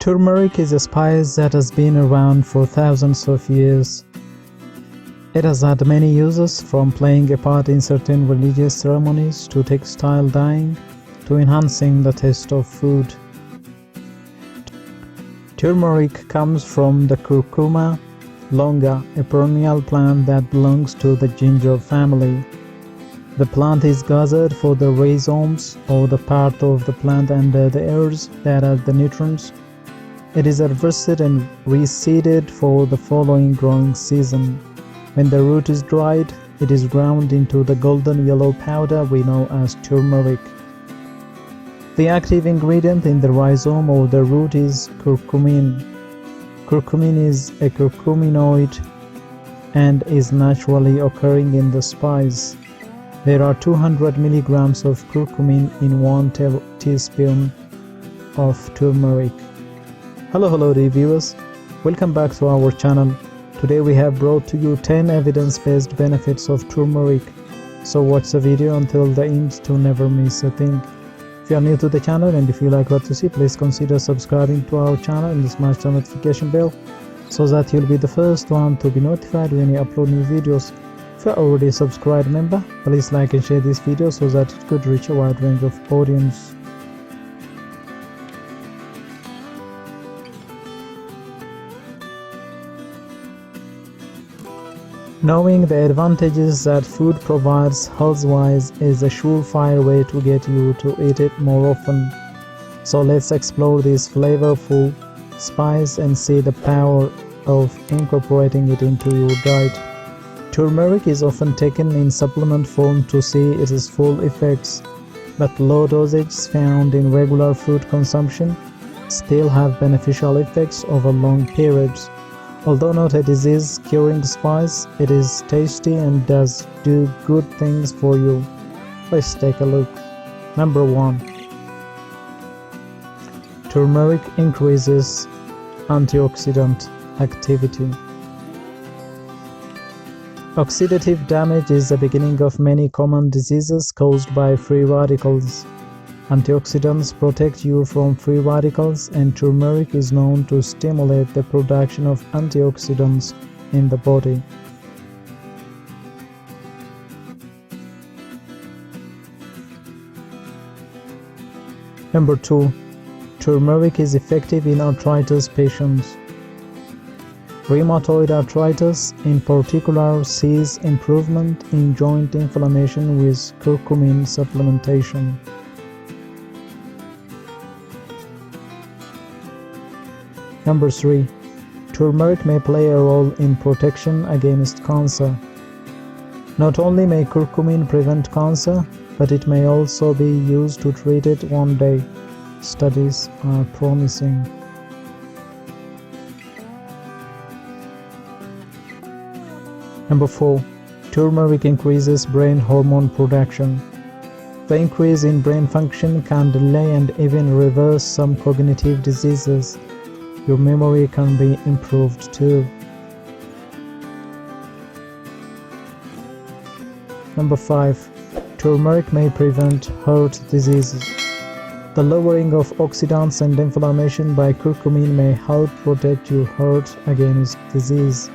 Turmeric is a spice that has been around for thousands of years. It has had many uses, from playing a part in certain religious ceremonies to textile dyeing to enhancing the taste of food. Turmeric comes from the Curcuma longa, a perennial plant that belongs to the ginger family. The plant is gathered for the rhizomes, or the part of the plant under the ears that has the nutrients. It is harvested and reseeded for the following growing season. When the root is dried, it is ground into the golden yellow powder we know as turmeric. The active ingredient in the rhizome or the root is curcumin. Curcumin is a curcuminoid and is naturally occurring in the spice. There are 200 milligrams of curcumin in 1 teaspoon of turmeric. Hello dear viewers, welcome back to our channel. Today we have brought to you 10 evidence-based benefits of turmeric. So watch the video until the end to never miss a thing. If you are new to the channel and if you like what you see, please consider subscribing to our channel and smash the notification bell so that you'll be the first one to be notified when we upload new videos. If you are already a subscribed member, please like and share this video so that it could reach a wide range of audience. Knowing the advantages that food provides health-wise is a surefire way to get you to eat it more often. So let's explore this flavorful spice and see the power of incorporating it into your diet. Turmeric is often taken in supplement form to see its full effects, but low dosages found in regular food consumption still have beneficial effects over long periods. Although not a disease-curing spice, it is tasty and does do good things for you. Let's take a look. Number 1. Turmeric increases antioxidant activity. Oxidative damage is the beginning of many common diseases caused by free radicals. Antioxidants protect you from free radicals, and turmeric is known to stimulate the production of antioxidants in the body. Number 2. Turmeric is effective in arthritis patients. Rheumatoid arthritis, in particular, sees improvement in joint inflammation with curcumin supplementation. Number 3. Turmeric may play a role in protection against cancer. Not only may curcumin prevent cancer, but it may also be used to treat it one day. Studies are promising. Number 4. Turmeric increases brain hormone production. The increase in brain function can delay and even reverse some cognitive diseases. Your memory can be improved too. Number 5. Turmeric may prevent heart diseases. The lowering of oxidants and inflammation by curcumin may help protect your heart against disease.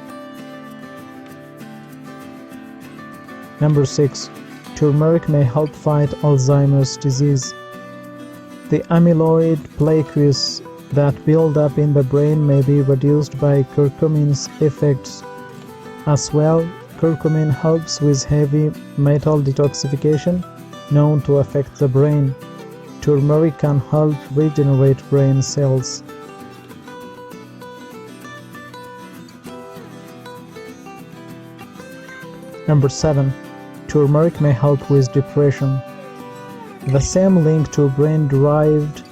Number 6. Turmeric may help fight Alzheimer's disease. The amyloid plaques that build up in the brain may be reduced by curcumin's effects. As well, curcumin helps with heavy metal detoxification known to affect the brain. Turmeric can help regenerate brain cells. Number 7. Turmeric may help with depression. The same link to brain-derived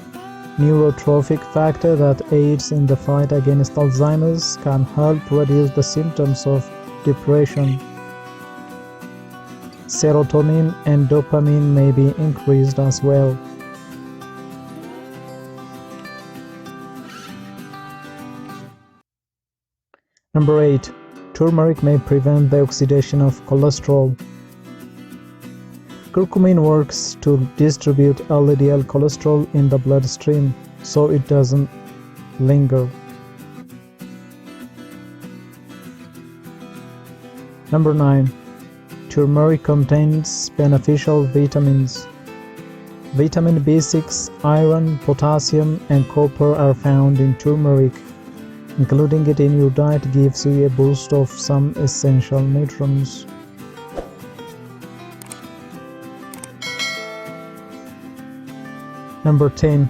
neurotrophic factor that aids in the fight against Alzheimer's can help reduce the symptoms of depression. Serotonin and dopamine may be increased as well. Number 8. Turmeric may prevent the oxidation of cholesterol. Curcumin works to distribute LDL cholesterol in the bloodstream so it doesn't linger. Number 9. Turmeric contains beneficial vitamins. Vitamin B6, iron, potassium, and copper are found in turmeric. Including it in your diet gives you a boost of some essential nutrients. Number 10.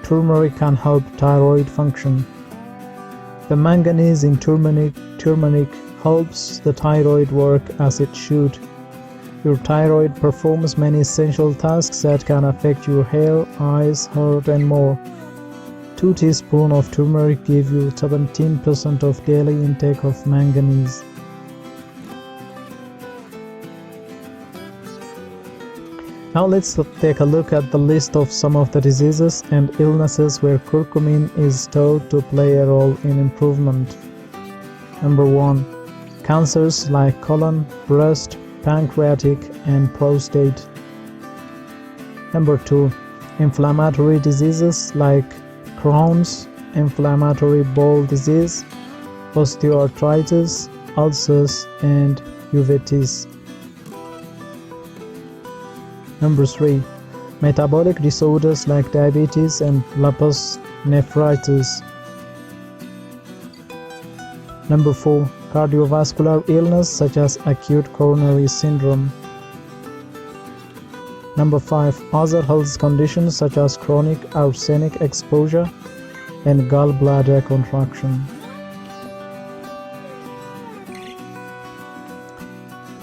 Turmeric can help thyroid function. The manganese in turmeric helps the thyroid work as it should. Your thyroid performs many essential tasks that can affect your hair, eyes, heart, and more. 2 teaspoons of turmeric give you 17% of daily intake of manganese. Now let's take a look at the list of some of the diseases and illnesses where curcumin is thought to play a role in improvement. Number 1. Cancers like colon, breast, pancreatic, and prostate. Number 2. Inflammatory diseases like Crohn's, inflammatory bowel disease, osteoarthritis, ulcers, and uveitis. Number 3. Metabolic disorders like diabetes and lupus nephritis. Number 4. Cardiovascular illness such as acute coronary syndrome. Number 5. Other health conditions such as chronic arsenic exposure and gallbladder contraction.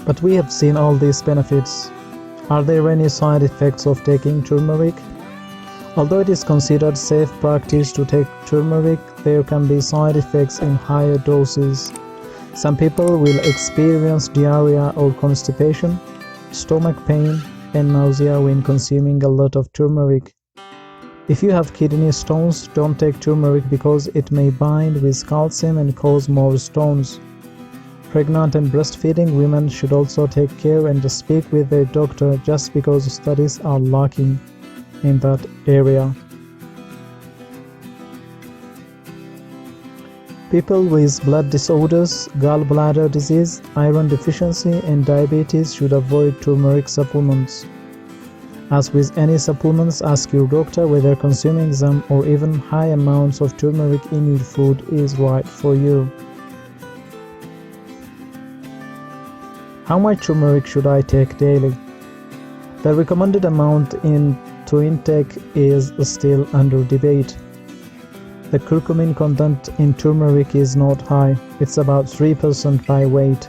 But we have seen all these benefits. Are there any side effects of taking turmeric? Although it is considered safe practice to take turmeric, there can be side effects in higher doses. Some people will experience diarrhea or constipation, stomach pain, and nausea when consuming a lot of turmeric. If you have kidney stones, don't take turmeric because it may bind with calcium and cause more stones. Pregnant and breastfeeding women should also take care and speak with their doctor just because studies are lacking in that area. People with blood disorders, gallbladder disease, iron deficiency, and diabetes should avoid turmeric supplements. As with any supplements, ask your doctor whether consuming them or even high amounts of turmeric in your food is right for you. How much turmeric should I take daily? The recommended amount to intake is still under debate. The curcumin content in turmeric is not high, it's about 3% by weight.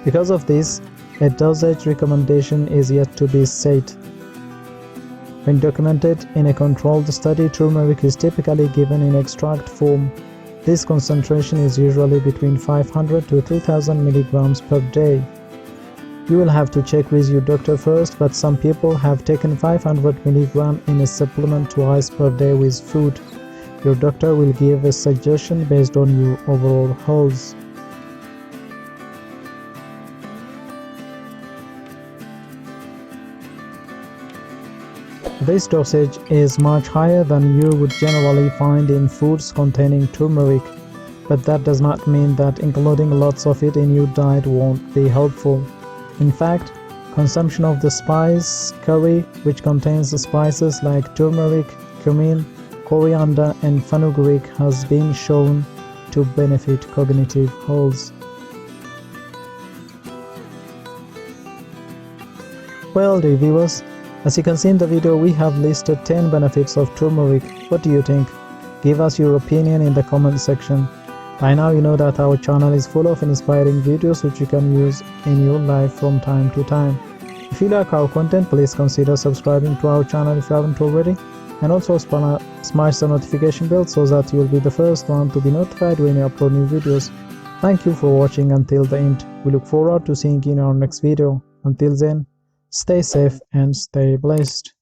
Because of this, a dosage recommendation is yet to be set. When documented in a controlled study, turmeric is typically given in extract form. This concentration is usually between 500 to 2000 milligrams per day. You will have to check with your doctor first, but some people have taken 500 milligrams in a supplement twice per day with food. Your doctor will give a suggestion based on your overall health. This dosage is much higher than you would generally find in foods containing turmeric, but that does not mean that including lots of it in your diet won't be helpful. In fact, consumption of the spice curry, which contains the spices like turmeric, cumin, coriander, and fenugreek, has been shown to benefit cognitive health. Well, dear viewers, as you can see in the video, we have listed 10 benefits of turmeric. What do you think? Give us your opinion in the comment section. By now you know that our channel is full of inspiring videos which you can use in your life from time to time. If you like our content, please consider subscribing to our channel if you haven't already, and also smash the notification bell so that you'll be the first one to be notified when we upload new videos. Thank you for watching until the end. We look forward to seeing you in our next video. Until then, stay safe and stay blessed.